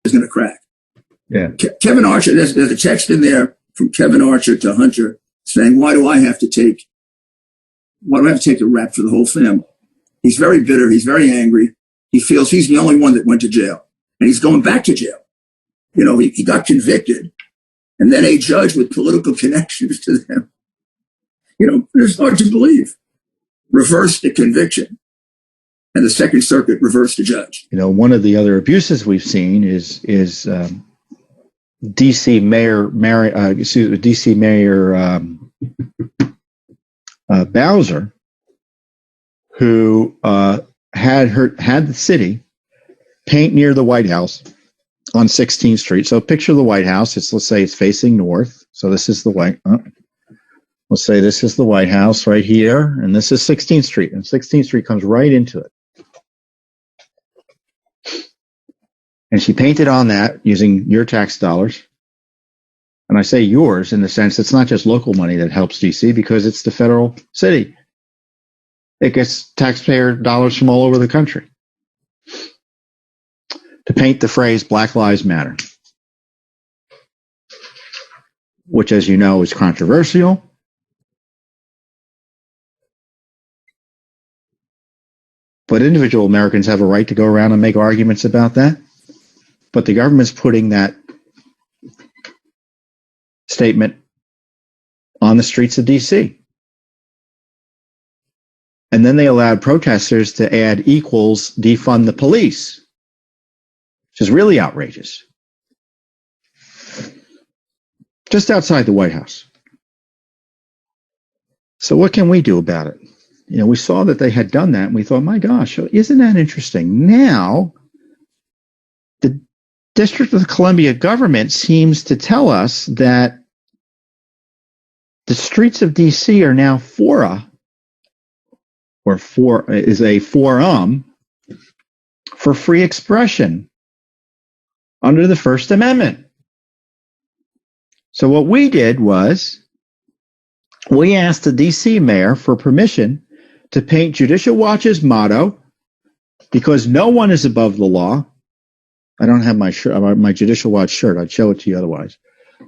is going to crack. Yeah. Kevin Archer, there's a text in there from Kevin Archer to Hunter saying, why do I have to take the rap for the whole family? He's very bitter. He's very angry. He feels he's the only one that went to jail, and he's going back to jail. You know, he got convicted, and then a judge with political connections to them, you know, it's hard to believe, reversed the conviction, and the Second Circuit reversed the judge. You know, one of the other abuses we've seen is D.C. Mayor Bowser, who had the city paint near the White House on 16th Street. So picture the White House. Let's say it's facing north. So this is the let's say this is the White House right here, and this is 16th Street, and 16th Street comes right into it. And she painted on that using your tax dollars. And I say yours in the sense it's not just local money that helps DC, because it's the federal city. It gets taxpayer dollars from all over the country to paint the phrase Black Lives Matter, which, as you know, is controversial. But individual Americans have a right to go around and make arguments about that. But the government's putting that statement on the streets of DC. And then they allowed protesters to add equals defund the police, which is really outrageous. Just outside the White House. So what can we do about it? You know, we saw that they had done that, and we thought, my gosh, isn't that interesting? Now, the District of Columbia government seems to tell us that the streets of DC are now is a forum for free expression under the First Amendment. So what we did was we asked the DC mayor for permission to paint Judicial Watch's motto, because no one is above the law. I don't have my Judicial Watch shirt. I'd show it to you otherwise.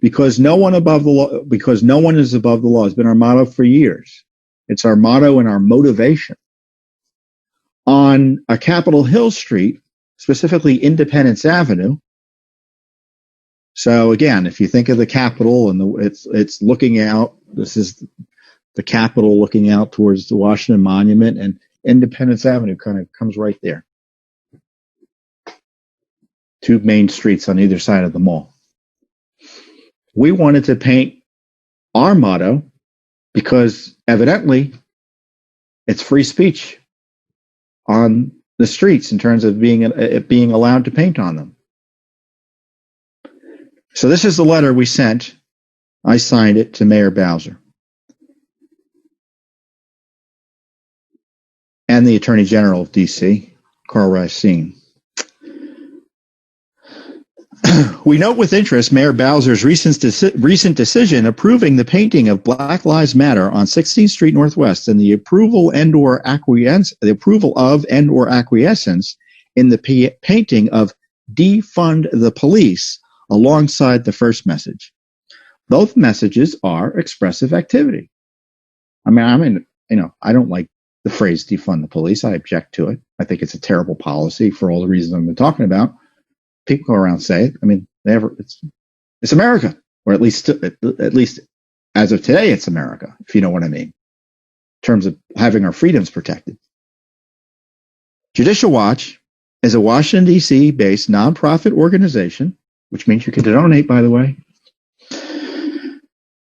Because no one is above the law has been our motto for years. It's our motto and our motivation. On a Capitol Hill Street, specifically Independence Avenue. So again, if you think of the Capitol and it's looking out, this is the Capitol looking out towards the Washington Monument, and Independence Avenue kind of comes right there. Two main streets on either side of the mall. We wanted to paint our motto because evidently it's free speech on the streets in terms of being allowed to paint on them. So this is the letter we sent. I signed it to Mayor Bowser and the Attorney General of D.C., Karl Racine. We note with interest Mayor Bowser's recent decision approving the painting of Black Lives Matter on 16th Street Northwest, and the approval and/or acquiescence in the painting of Defund the Police alongside the first message. Both messages are expressive activity. I mean, I don't like the phrase defund the police. I object to it. I think it's a terrible policy for all the reasons I've been talking about. People go around and say it. I mean, it's America, or at least as of today, it's America, if you know what I mean, in terms of having our freedoms protected. Judicial Watch is a Washington, D.C. based nonprofit organization, which means you can donate, by the way,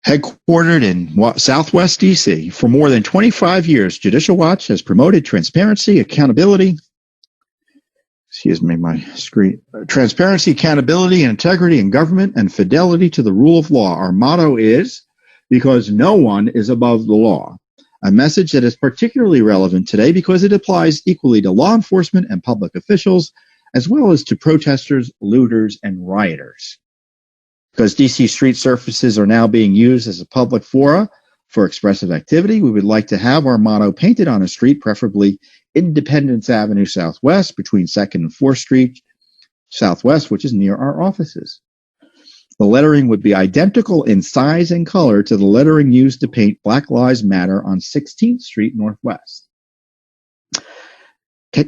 headquartered in Southwest D.C. For more than 25 years, Judicial Watch has promoted transparency, accountability, transparency, accountability, and integrity in government, and fidelity to the rule of law. Our motto is, because no one is above the law. A message that is particularly relevant today because it applies equally to law enforcement and public officials, as well as to protesters, looters, and rioters. Because DC street surfaces are now being used as a public fora for expressive activity, we would like to have our motto painted on a street, preferably Independence Avenue Southwest between 2nd and 4th Street, Southwest, which is near our offices. The lettering would be identical in size and color to the lettering used to paint Black Lives Matter on 16th Street Northwest.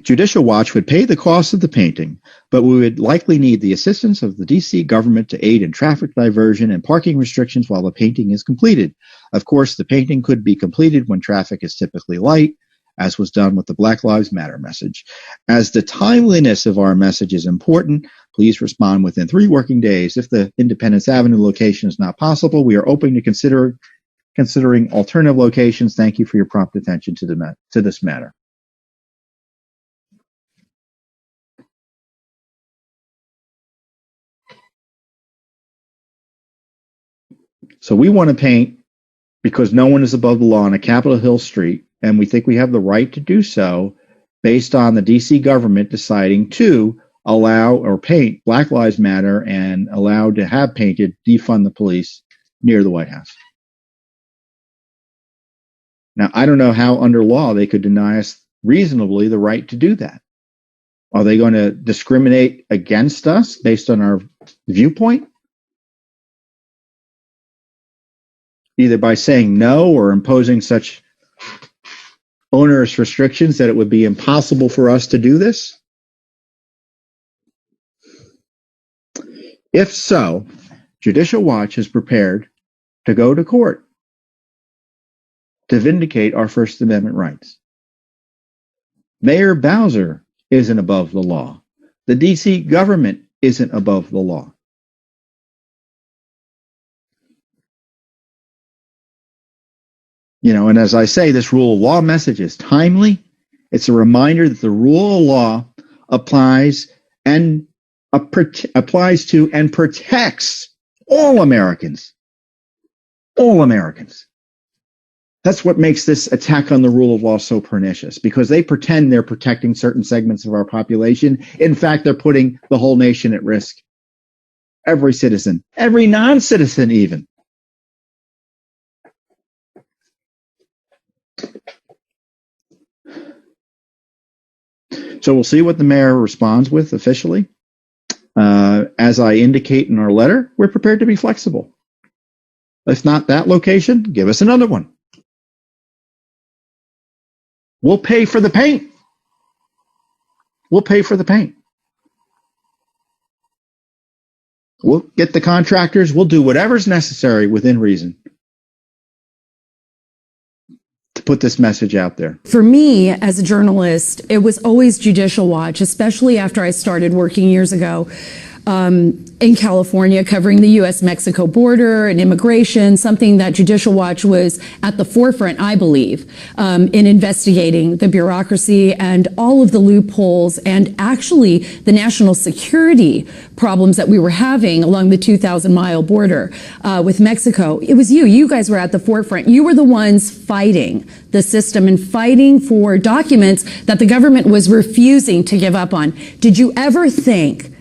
Judicial Watch would pay the cost of the painting, but we would likely need the assistance of the D.C. government to aid in traffic diversion and parking restrictions while the painting is completed. Of course, the painting could be completed when traffic is typically light, as was done with the Black Lives Matter message. As the timeliness of our message is important, please respond within 3 working days. If the Independence Avenue location is not possible, we are open to considering alternative locations. Thank you for your prompt attention to this matter. So we want to paint because no one is above the law on a Capitol Hill street, and we think we have the right to do so based on the D.C. government deciding to allow or paint Black Lives Matter and allow to have painted Defund the Police near the White House. Now, I don't know how under law they could deny us reasonably the right to do that. Are they going to discriminate against us based on our viewpoint? Either by saying no or imposing such onerous restrictions that it would be impossible for us to do this? If so, Judicial Watch is prepared to go to court to vindicate our First Amendment rights. Mayor Bowser isn't above the law. The D.C. government isn't above the law. You know, and as I say, this rule of law message is timely. It's a reminder that the rule of law applies to and protects all Americans. All Americans. That's what makes this attack on the rule of law so pernicious, because they pretend they're protecting certain segments of our population. In fact, they're putting the whole nation at risk. Every citizen, every non-citizen even. So we'll see what the mayor responds with officially. As I indicate in our letter, we're prepared to be flexible. If not that location, give us another one. We'll pay for the paint. We'll pay for the paint. We'll get the contractors. We'll do whatever's necessary within reason to put this message out there. For me, as a journalist, it was always Judicial Watch, especially after I started working years ago in California, covering the U.S.-Mexico border and immigration, something that Judicial Watch was at the forefront, I believe, in investigating the bureaucracy and all of the loopholes and actually the national security problems that we were having along the 2,000-mile border with Mexico. It was you. You guys were at the forefront. You were the ones fighting the system and fighting for documents that the government was refusing to give up on. Did you ever think,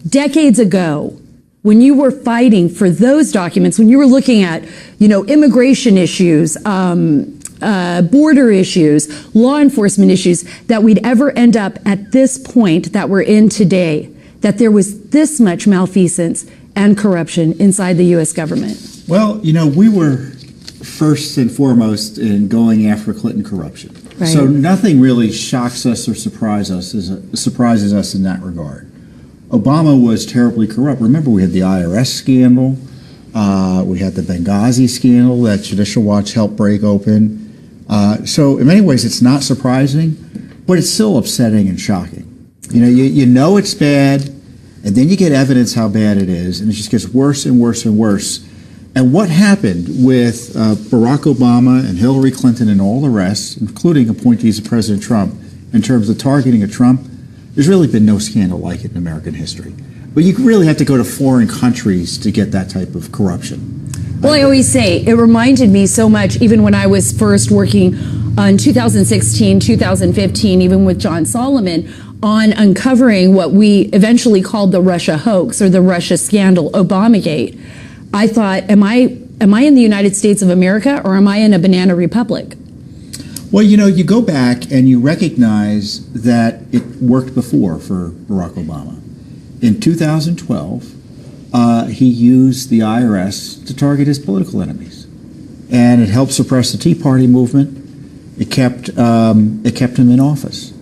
decades ago, when you were fighting for those documents, when you were looking at, immigration issues, border issues, law enforcement issues, that we'd ever end up at this point that we're in today, that there was this much malfeasance and corruption inside the U.S. government? Well, we were first and foremost in going after Clinton corruption. Right. So nothing really shocks us or surprises us in that regard. Obama was terribly corrupt. Remember, we had the IRS scandal. We had the Benghazi scandal that Judicial Watch helped break open. So in many ways, it's not surprising, but it's still upsetting and shocking. You know it's bad, and then you get evidence how bad it is, and it just gets worse and worse and worse. And what happened with Barack Obama and Hillary Clinton and all the rest, including appointees of President Trump, in terms of targeting of Trump, there's really been no scandal like it in American history. But you really have to go to foreign countries to get that type of corruption. Well, I always say, it reminded me so much, even when I was first working in 2016, 2015, even with John Solomon, on uncovering what we eventually called the Russia hoax or the Russia scandal, Obamagate. I thought, am I in the United States of America, or am I in a banana republic? Well, you go back and you recognize that it worked before for Barack Obama. in 2012, he used the IRS to target his political enemies, and it helped suppress the Tea Party movement. It kept him in office.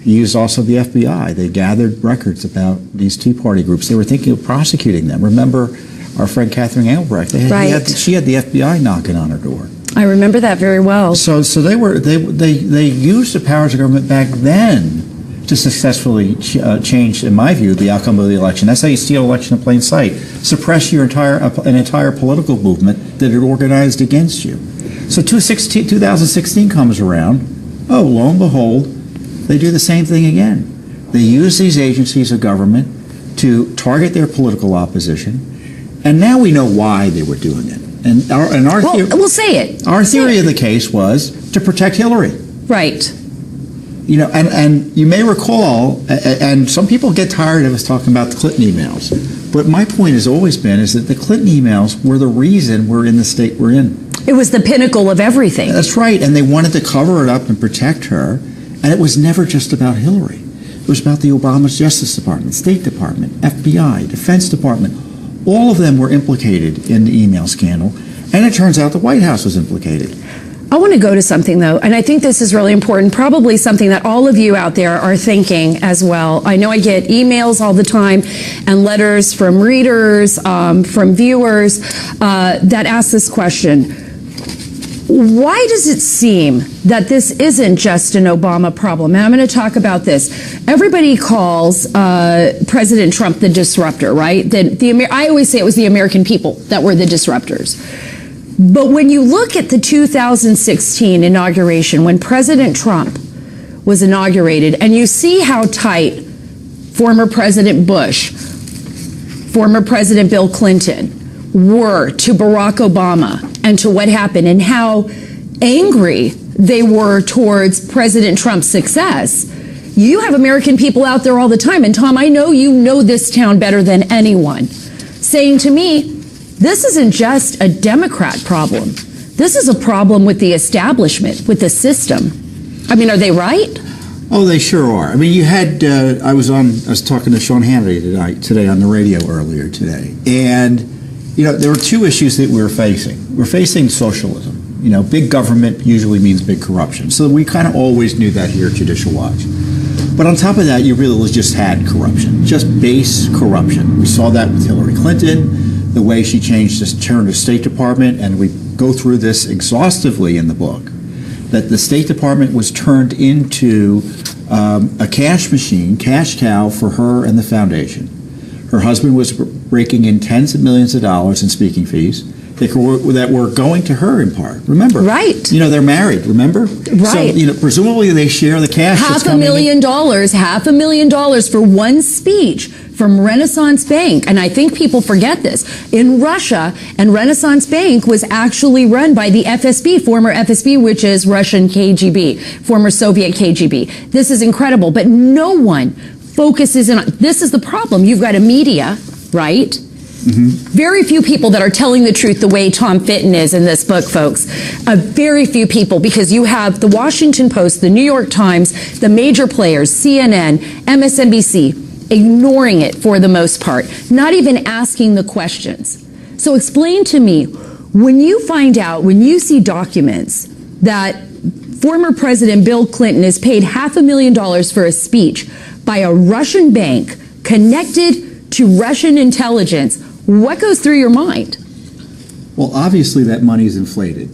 He used also the FBI. They gathered records about these Tea Party groups. They were thinking of prosecuting them. Remember our friend Catherine Engelbrecht? She had the FBI knocking on her door. I remember that very well. So they used the powers of government back then to successfully change, in my view, the outcome of the election. That's how you steal election in plain sight. Suppress an entire political movement that had organized against you. So 2016 comes around. Oh, lo and behold, they do the same thing again. They use these agencies of government to target their political opposition, and now we know why they were doing it. We'll say it. Our theory of the case was to protect Hillary. Right. You know, and you may recall, and some people get tired of us talking about the Clinton emails, but my point has always been is that the Clinton emails were the reason we're in the state we're in. It was the pinnacle of everything. That's right, and they wanted to cover it up and protect her, and it was never just about Hillary. It was about the Obama Justice Department, State Department, FBI, Defense Department. All of them were implicated in the email scandal, and it turns out the White House was implicated. I want to go to something, though, and I think this is really important, probably something that all of you out there are thinking as well. I know I get emails all the time and letters from readers, from viewers that ask this question. Why does it seem that this isn't just an Obama problem? And I'm going to talk about this. Everybody calls President Trump the disruptor, right? I always say it was the American people that were the disruptors. But when you look at the 2016 inauguration, when President Trump was inaugurated, and you see how tight former President Bush, former President Bill Clinton were to Barack Obama and to what happened, and how angry they were towards President Trump's success, you have American people out there all the time, and Tom, I know you know this town better than anyone, saying to me, this isn't just a Democrat problem. This is a problem with the establishment, with the system. I mean, are they right? Oh, they sure are. I mean, you had, I was talking to Sean Hannity today on the radio earlier today. And, you know, there were two issues that we were facing. We're facing socialism. You know, big government usually means big corruption. So we kind of always knew that here at Judicial Watch. But on top of that, you really just had corruption, just base corruption. We saw that with Hillary Clinton, the way she changed the turn of State Department, and we go through this exhaustively in the book, that the State Department was turned into a cash machine, cash cow for her and the foundation. Her husband was raking in tens of millions of dollars in speaking fees that were going to her in part. Remember? Right. You know, they're married, remember? Right. So, you know, presumably they share the cash. $500,000 for one speech from Renaissance Bank. And I think people forget this. In Russia, and Renaissance Bank was actually run by the FSB, former FSB, which is Russian KGB, former Soviet KGB. This is incredible, but no one focuses in on, this is the problem. You've got a media, right? Mm-hmm. Very few people that are telling the truth the way Tom Fitton is in this book, folks. Very few people, because you have the Washington Post, the New York Times, the major players, CNN, MSNBC, ignoring it for the most part, not even asking the questions. So explain to me, when you find out, when you see documents that former President Bill Clinton is paid $500,000 for a speech by a Russian bank connected to Russian intelligence, what goes through your mind? Well, obviously that money is inflated.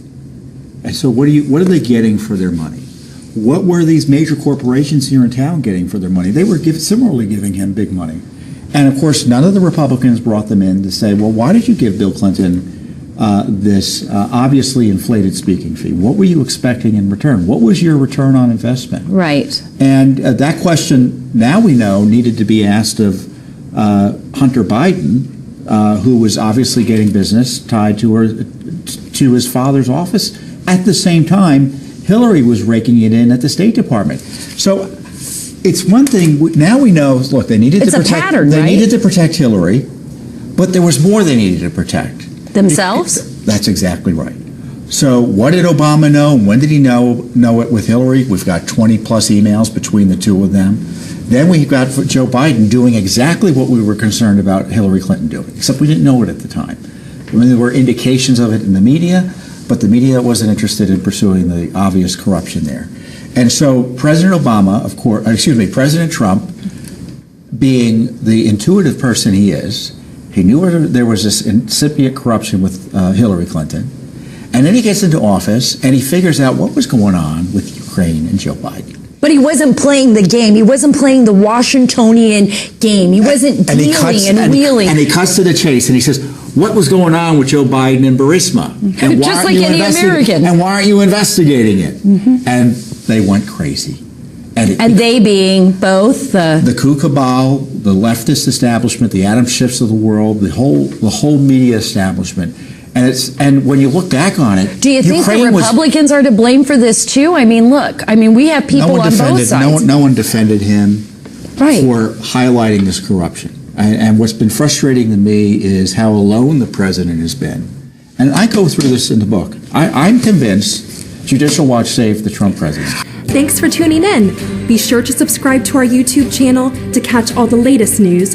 And so what are they getting for their money? What were these major corporations here in town getting for their money? They were similarly giving him big money. And of course, none of the Republicans brought them in to say, well, why did you give Bill Clinton this obviously inflated speaking fee? What were you expecting in return? What was your return on investment? Right. And that question, now we know, needed to be asked of Hunter Biden, who was obviously getting business tied to his father's office. At the same time, Hillary was raking it in at the State Department. So it's one thing, now we know, look, they needed to protect Hillary, but there was more they needed to protect. Themselves? That's exactly right. So what did Obama know? When did he know it with Hillary? We've got 20 plus emails between the two of them. Then we got Joe Biden doing exactly what we were concerned about Hillary Clinton doing, except we didn't know it at the time. I mean, there were indications of it in the media, but the media wasn't interested in pursuing the obvious corruption there. And so President Trump, being the intuitive person he is, he knew there was this incipient corruption with Hillary Clinton. And then he gets into office and he figures out what was going on with Ukraine and Joe Biden. But he wasn't playing the game. He wasn't playing the Washingtonian game. He wasn't dealing and wheeling. And he cuts to the chase and he says, what was going on with Joe Biden and Burisma? And Just like any American. And why aren't you investigating it? And they went crazy. And they being both the coup cabal, the leftist establishment, the Adam Schiffs of the world, the whole media establishment. And when you look back on it, do you think the Republicans are to blame for this too? I mean, look, we have people on both sides. No one defended him for highlighting this corruption. And what's been frustrating to me is how alone the president has been. And I go through this in the book. I'm convinced Judicial Watch saved the Trump presidency. Thanks for tuning in. Be sure to subscribe to our YouTube channel to catch all the latest news